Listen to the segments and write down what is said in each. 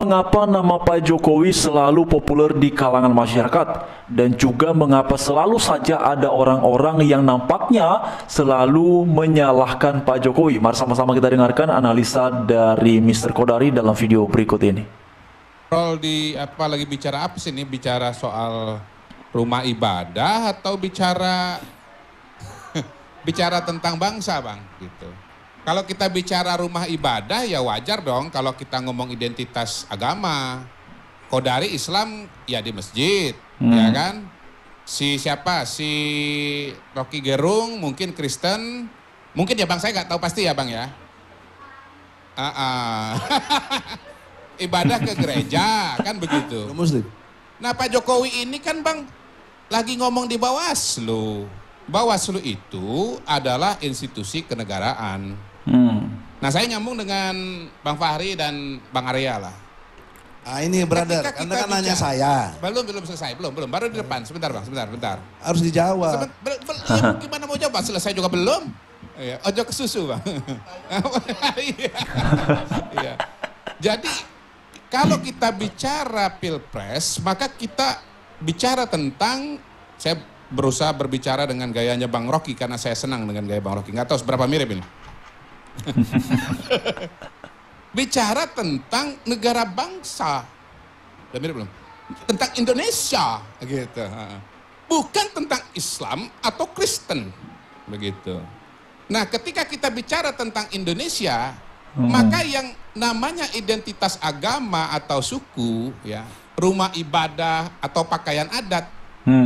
Mengapa nama Pak Jokowi selalu populer di kalangan masyarakat, dan juga mengapa selalu saja ada orang-orang yang nampaknya selalu menyalahkan Pak Jokowi? Mari sama-sama kita dengarkan analisa dari Mr. Kodari dalam video berikut ini. Lagi bicara apa sih ini? Bicara soal rumah ibadah atau bicara bicara tentang bangsa, Bang, gitu. Kalau kita bicara rumah ibadah ya wajar dong kalau kita ngomong identitas agama. Kodari Islam ya di masjid, ya kan? Si siapa? Si Rocky Gerung mungkin Kristen, mungkin ya Bang, saya nggak tahu pasti ya Bang ya. Ibadah ke gereja kan begitu. Muslim. Nah Pak Jokowi ini kan Bang lagi ngomong di Bawaslu. Bawaslu itu adalah institusi kenegaraan. Nah saya nyambung dengan Bang Fahri dan Bang Arya lah. Ah ini brother, Anda kan nanya saya. Belum selesai, belum, baru di depan. Sebentar Bang, sebentar. Harus dijawab. Ya, gimana mau jawab? Selesai juga belum. Ya, ojo ke susu Bang. Iya. Jadi kalau kita bicara pilpres, maka kita bicara tentang, saya berusaha berbicara dengan gayanya Bang Rocky karena saya senang dengan gaya Bang Rocky. Nggak tahu seberapa mirip ini. Bicara tentang negara bangsa. Udah mirip belum? Tentang Indonesia gitu. Bukan tentang Islam atau Kristen begitu. Nah, ketika kita bicara tentang Indonesia, maka yang namanya identitas agama atau suku ya, rumah ibadah atau pakaian adat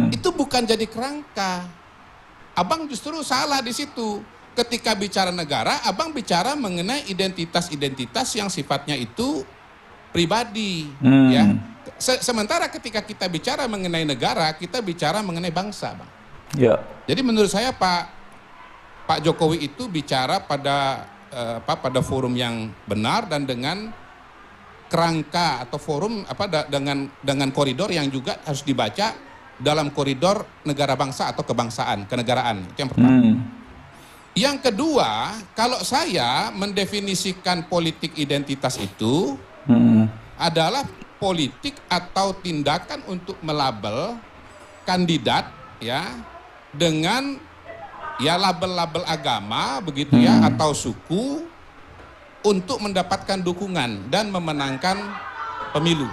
itu bukan jadi kerangka. Abang justru salah di situ. Ketika bicara negara, Abang bicara mengenai identitas-identitas yang sifatnya itu pribadi, ya. Sementara ketika kita bicara mengenai negara, kita bicara mengenai bangsa, Bang. Ya. Jadi menurut saya Pak Jokowi itu bicara pada forum yang benar dan dengan kerangka atau forum dengan koridor yang juga harus dibaca dalam koridor negara bangsa atau kebangsaan, kenegaraan. Itu yang pertama. Yang kedua, kalau saya mendefinisikan politik identitas itu adalah politik atau tindakan untuk melabel kandidat ya dengan ya label-label agama begitu ya atau suku untuk mendapatkan dukungan dan memenangkan pemilu.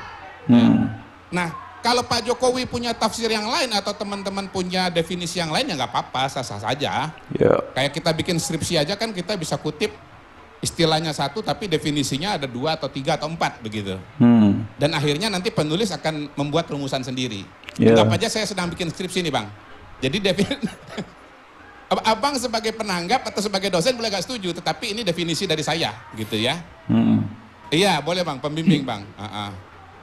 Nah, kalau Pak Jokowi punya tafsir yang lain atau teman-teman punya definisi yang lain ya nggak apa-apa, sah-sah saja. Yeah. Kayak kita bikin skripsi aja kan kita bisa kutip istilahnya satu tapi definisinya ada 2 atau 3 atau 4 begitu. Dan akhirnya nanti penulis akan membuat rumusan sendiri. Anggap aja saya sedang bikin skripsi nih Bang. Jadi Abang sebagai penanggap atau sebagai dosen boleh gak setuju, tetapi ini definisi dari saya gitu ya. Iya boleh Bang, pembimbing Bang.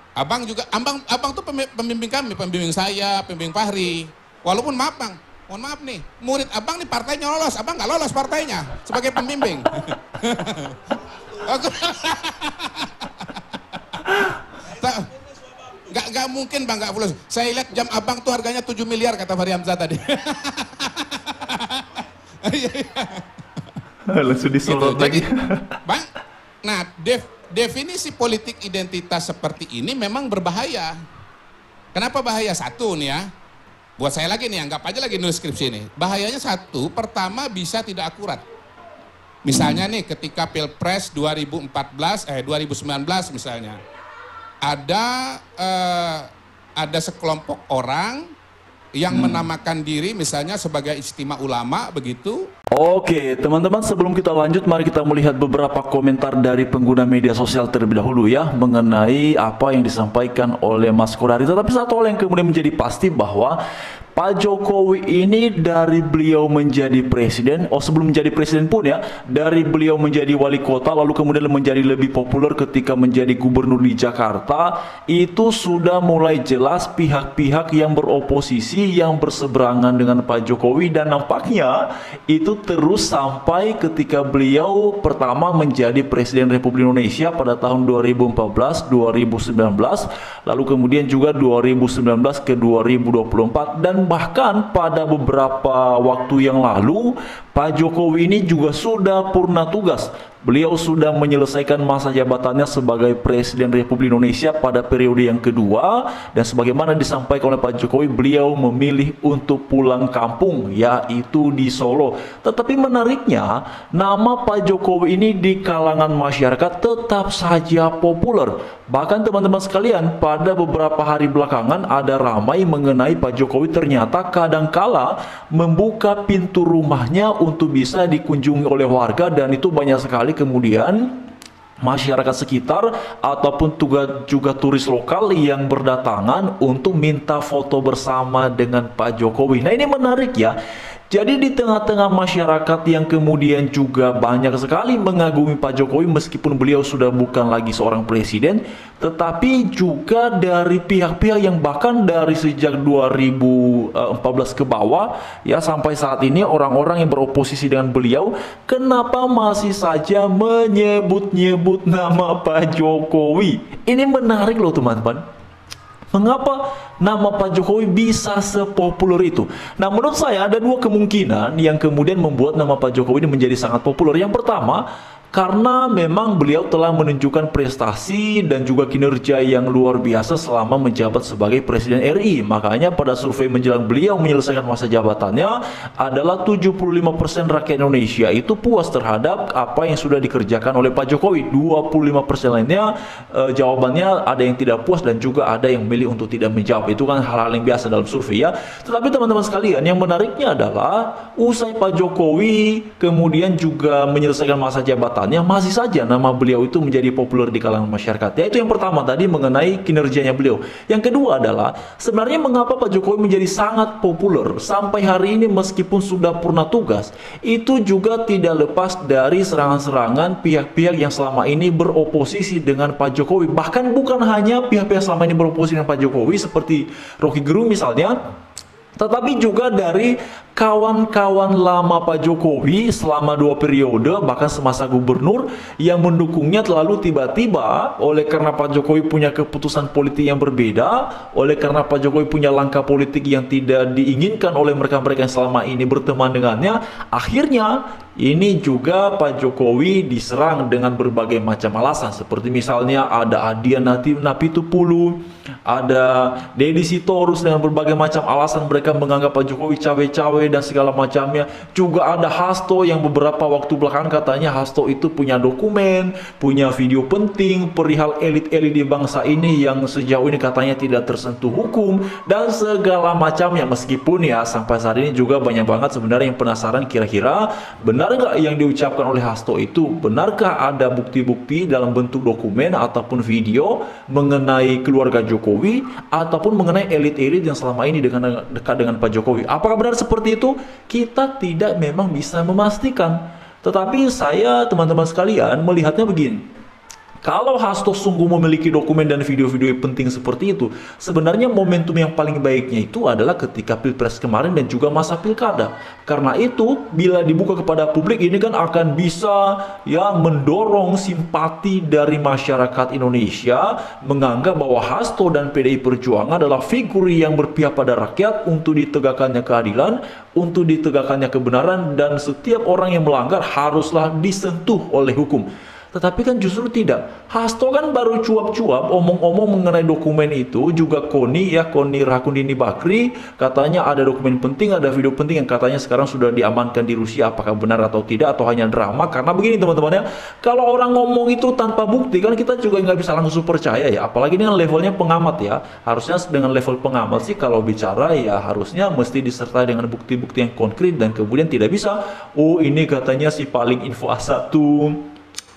Abang juga, abang tuh pembimbing kami, pembimbing saya, pembimbing Fahri. Walaupun maaf Bang, mohon maaf nih, murid Abang nih partainya lolos, Abang nggak lolos partainya sebagai pembimbing. Nggak mungkin Bang, nggak lulus. Saya lihat jam Abang tuh harganya 7 miliar kata Fahri Hamzah tadi. Langsung disorot lagi. Bang, nah definisi politik identitas seperti ini memang berbahaya. Kenapa bahaya? Satu nih ya, buat saya lagi nih, anggap aja lagi nulis skripsi ini. Bahayanya satu, pertama bisa tidak akurat. Misalnya nih ketika Pilpres 2019 misalnya, ada sekelompok orang yang menamakan diri misalnya sebagai istimewa ulama begitu. Oke, teman-teman, sebelum kita lanjut, mari kita melihat beberapa komentar dari pengguna media sosial terlebih dahulu ya, mengenai apa yang disampaikan oleh Mas Kodari. Tetapi satu hal yang kemudian menjadi pasti bahwa Pak Jokowi ini dari beliau menjadi presiden, sebelum menjadi presiden pun ya, dari beliau menjadi wali kota, lalu kemudian menjadi lebih populer ketika menjadi gubernur di Jakarta, itu sudah mulai jelas pihak-pihak yang beroposisi, yang berseberangan dengan Pak Jokowi, dan nampaknya itu terus sampai ketika beliau pertama menjadi Presiden Republik Indonesia pada tahun 2014, 2019, lalu kemudian juga 2019 ke 2024, dan bahkan pada beberapa waktu yang lalu Pak Jokowi ini juga sudah purna tugas beliau sudah menyelesaikan masa jabatannya sebagai Presiden Republik Indonesia pada periode yang kedua, dan sebagaimana disampaikan oleh Pak Jokowi, beliau memilih untuk pulang kampung, yaitu di Solo. Tetapi menariknya, nama Pak Jokowi ini di kalangan masyarakat tetap saja populer. Bahkan teman-teman sekalian, pada beberapa hari belakangan ada ramai mengenai Pak Jokowi ternyata kadangkala membuka pintu rumahnya untuk bisa dikunjungi oleh warga, dan itu banyak sekali kemudian masyarakat sekitar ataupun juga turis lokal yang berdatangan untuk minta foto bersama dengan Pak Jokowi. Nah, ini menarik ya. Jadi di tengah-tengah masyarakat yang kemudian juga banyak sekali mengagumi Pak Jokowi meskipun beliau sudah bukan lagi seorang presiden, tetapi juga dari pihak-pihak yang bahkan dari sejak 2014 ke bawah ya sampai saat ini, orang-orang yang beroposisi dengan beliau, kenapa masih saja menyebut-nyebut nama Pak Jokowi? Ini menarik loh teman-teman. Mengapa nama Pak Jokowi bisa sepopuler itu? Nah, menurut saya ada dua kemungkinan yang kemudian membuat nama Pak Jokowi ini menjadi sangat populer. Yang pertama, karena memang beliau telah menunjukkan prestasi dan juga kinerja yang luar biasa selama menjabat sebagai Presiden RI. Makanya pada survei menjelang beliau menyelesaikan masa jabatannya adalah 75% rakyat Indonesia itu puas terhadap apa yang sudah dikerjakan oleh Pak Jokowi. 25% lainnya jawabannya ada yang tidak puas dan juga ada yang memilih untuk tidak menjawab. Itu kan hal-hal yang biasa dalam survei ya. Tetapi teman-teman sekalian, yang menariknya adalah usai Pak Jokowi kemudian juga menyelesaikan masa jabatan, masih saja nama beliau itu menjadi populer di kalangan masyarakat. Yaitu yang pertama tadi mengenai kinerjanya beliau. Yang kedua adalah sebenarnya mengapa Pak Jokowi menjadi sangat populer sampai hari ini meskipun sudah purna tugas. Itu juga tidak lepas dari serangan-serangan pihak-pihak yang selama ini beroposisi dengan Pak Jokowi. Bahkan bukan hanya pihak-pihak selama ini beroposisi dengan Pak Jokowi seperti Rocky Gerung misalnya, tetapi juga dari kawan-kawan lama Pak Jokowi selama 2 periode, bahkan semasa gubernur, yang mendukungnya lalu tiba-tiba oleh karena Pak Jokowi punya keputusan politik yang berbeda, oleh karena Pak Jokowi punya langkah politik yang tidak diinginkan oleh mereka-mereka yang selama ini berteman dengannya, akhirnya ini juga Pak Jokowi diserang dengan berbagai macam alasan, seperti misalnya ada Adian Napitupulu, ada Deddy Sitorus dengan berbagai macam alasan mereka menganggap Pak Jokowi cawe-cawe dan segala macamnya. Juga ada Hasto yang beberapa waktu belakangan katanya Hasto itu punya dokumen, punya video penting perihal elit-elit di bangsa ini yang sejauh ini katanya tidak tersentuh hukum dan segala macamnya. Meskipun ya sampai saat ini juga banyak banget sebenarnya yang penasaran, kira-kira benar nggak yang diucapkan oleh Hasto itu? Benarkah ada bukti-bukti dalam bentuk dokumen ataupun video mengenai keluarga Jokowi ataupun mengenai elit-elit yang selama ini dekat dengan Pak Jokowi? Apakah benar seperti itu? Kita tidak memang bisa memastikan. Tetapi saya, teman-teman sekalian, melihatnya begini. Kalau Hasto sungguh memiliki dokumen dan video-video penting seperti itu, sebenarnya momentum yang paling baiknya itu adalah ketika Pilpres kemarin dan juga masa Pilkada. Karena itu, bila dibuka kepada publik, ini kan akan bisa ya mendorong simpati dari masyarakat Indonesia menganggap bahwa Hasto dan PDI Perjuangan adalah figur yang berpihak pada rakyat untuk ditegakkannya keadilan, untuk ditegakkannya kebenaran, dan setiap orang yang melanggar haruslah disentuh oleh hukum. Tetapi kan justru tidak. Hasto kan baru cuap-cuap omong-omong mengenai dokumen itu. Juga Koni Rakundini Bakri katanya ada dokumen penting, ada video penting yang katanya sekarang sudah diamankan di Rusia. Apakah benar atau tidak, atau hanya drama? Karena begini teman-teman ya, kalau orang ngomong itu tanpa bukti kan kita juga nggak bisa langsung percaya ya. Apalagi dengan levelnya pengamat ya. Harusnya dengan level pengamat sih kalau bicara ya harusnya mesti disertai dengan bukti-bukti yang konkret, dan kemudian tidak bisa, oh ini katanya si paling info A1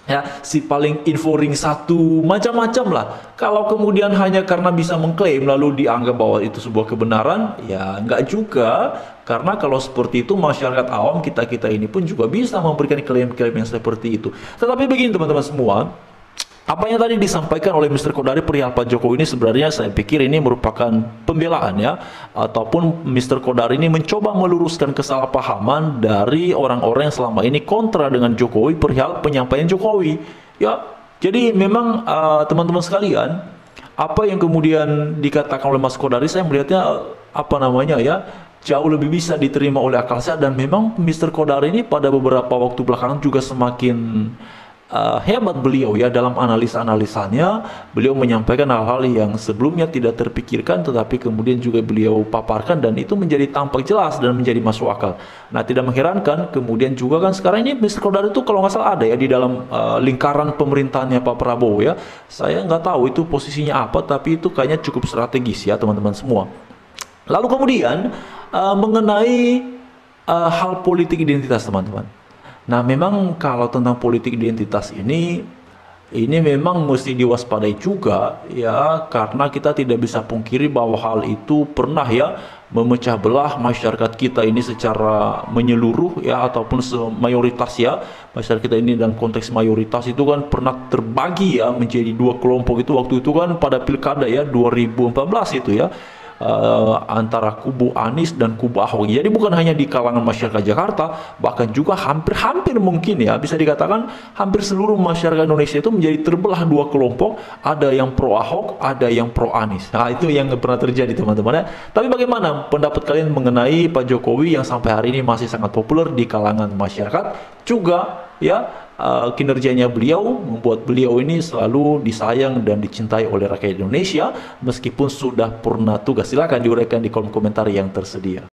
ya, si paling info ring 1, macam-macam lah. Kalau kemudian hanya karena bisa mengklaim lalu dianggap bahwa itu sebuah kebenaran, ya nggak juga. Karena kalau seperti itu masyarakat awam kita ini pun juga bisa memberikan klaim-klaim yang seperti itu. Tetapi begini teman-teman semua, apa yang tadi disampaikan oleh Mr. Kodari perihal Pak Jokowi ini sebenarnya saya pikir ini merupakan pembelaan ya, ataupun Mr. Kodari ini mencoba meluruskan kesalahpahaman dari orang-orang yang selama ini kontra dengan Jokowi perihal penyampaian Jokowi ya. Jadi memang teman-teman sekalian, apa yang kemudian dikatakan oleh Mas Kodari, saya melihatnya apa namanya ya, jauh lebih bisa diterima oleh akal sehat. Dan memang Mr. Kodari ini pada beberapa waktu belakangan juga semakin hebat beliau ya dalam analisa-analisanya. Beliau menyampaikan hal-hal yang sebelumnya tidak terpikirkan tetapi kemudian juga beliau paparkan dan itu menjadi tampak jelas dan menjadi masuk akal. Nah, tidak mengherankan kemudian juga kan sekarang ini Mr. Kodari itu kalau nggak salah ada ya di dalam lingkaran pemerintahannya Pak Prabowo ya. Saya nggak tahu itu posisinya apa tapi itu kayaknya cukup strategis ya teman-teman semua. Lalu kemudian mengenai hal politik identitas teman-teman. Nah, memang kalau tentang politik identitas ini memang mesti diwaspadai juga ya, karena kita tidak bisa pungkiri bahwa hal itu pernah ya memecah belah masyarakat kita ini secara menyeluruh ya, ataupun mayoritas ya. Masyarakat kita ini dalam konteks mayoritas itu kan pernah terbagi ya menjadi dua kelompok itu waktu itu kan pada pilkada ya 2014 itu ya. Antara kubu Anies dan kubu Ahok. Jadi bukan hanya di kalangan masyarakat Jakarta, bahkan juga hampir mungkin ya bisa dikatakan hampir seluruh masyarakat Indonesia itu menjadi terbelah dua kelompok, ada yang pro Ahok, ada yang pro Anies. Nah, itu yang pernah terjadi teman-teman ya. Tapi bagaimana pendapat kalian mengenai Pak Jokowi yang sampai hari ini masih sangat populer di kalangan masyarakat, juga ya kinerjanya beliau membuat beliau ini selalu disayang dan dicintai oleh rakyat Indonesia meskipun sudah purna tugas. Silakan diuraikan di kolom komentar yang tersedia.